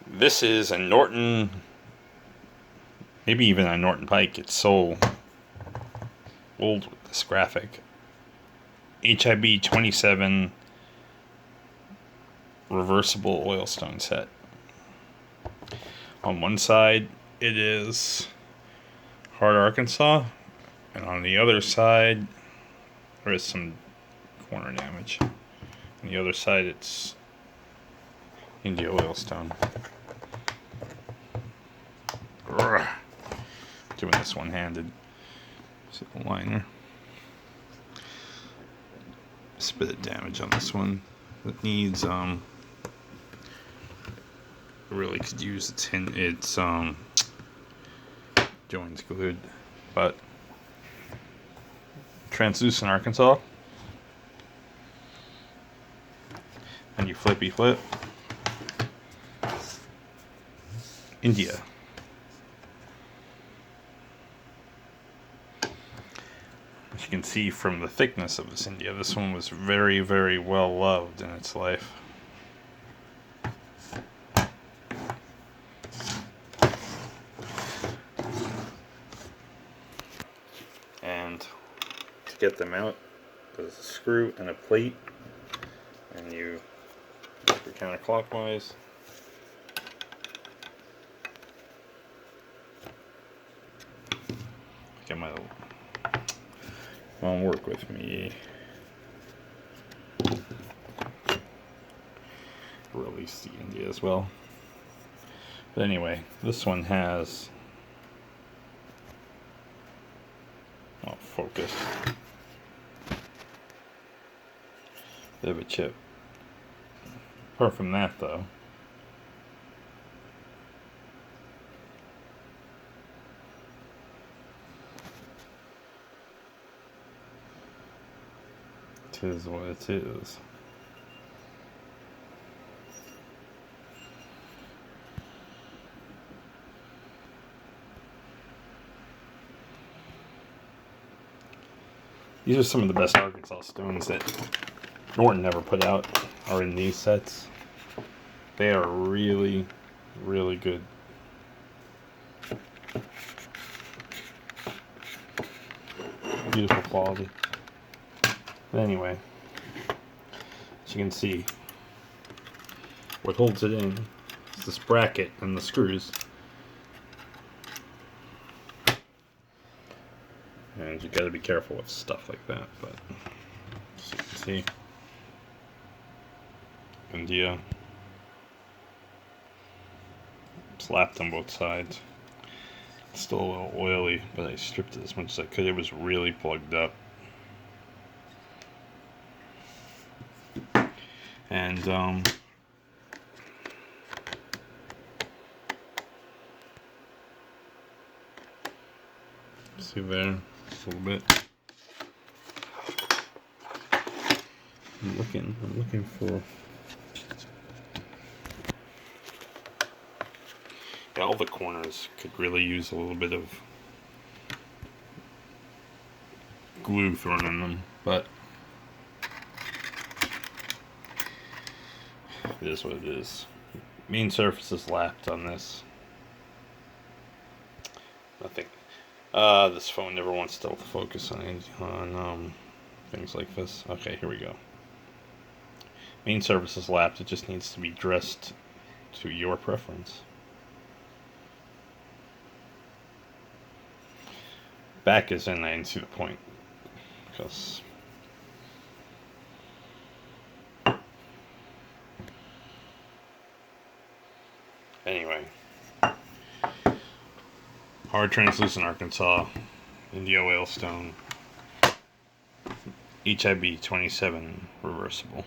This is a Norton, maybe even a Norton Pike. It's so old with this graphic. HIB27 reversible oilstone set. On one side it is hard Arkansas, and on the other side there is some corner damage. On the other side it's India oilstone. Doing this one-handed. See the liner. Just a bit of damage on this one. It needs really could use its joints glued, but translucent Arkansas, and you flippy flip India. As you can see from the thickness of this India, this one was very, very well loved in its life. And to get them out, there's a screw and a plate, and you go counterclockwise. Get my work with me. Release the India as well. But anyway, this one has focus. Bit of a chip. Apart from that, though, it is what it is. These are some of the best Arkansas stones that Norton ever put out, are in these sets. They are really, really good. Beautiful quality. But anyway, as you can see, what holds it in is this bracket and the screws. And you gotta be careful with stuff like that, but as you can see, India slapped on both sides. It's still a little oily, but I stripped it as much as I could. It was really plugged up. And see there, just a little bit. I'm looking for. Yeah, all the corners could really use a little bit of glue thrown in them, but it is what it is. Main surface is lapped on this. Nothing. This phone never wants to focus on things like this. Okay, here we go. Main surface is lapped. It just needs to be dressed to your preference. Back is in. I didn't see the point because anyway, hard translucent Arkansas, India oilstone, HIB27 reversible.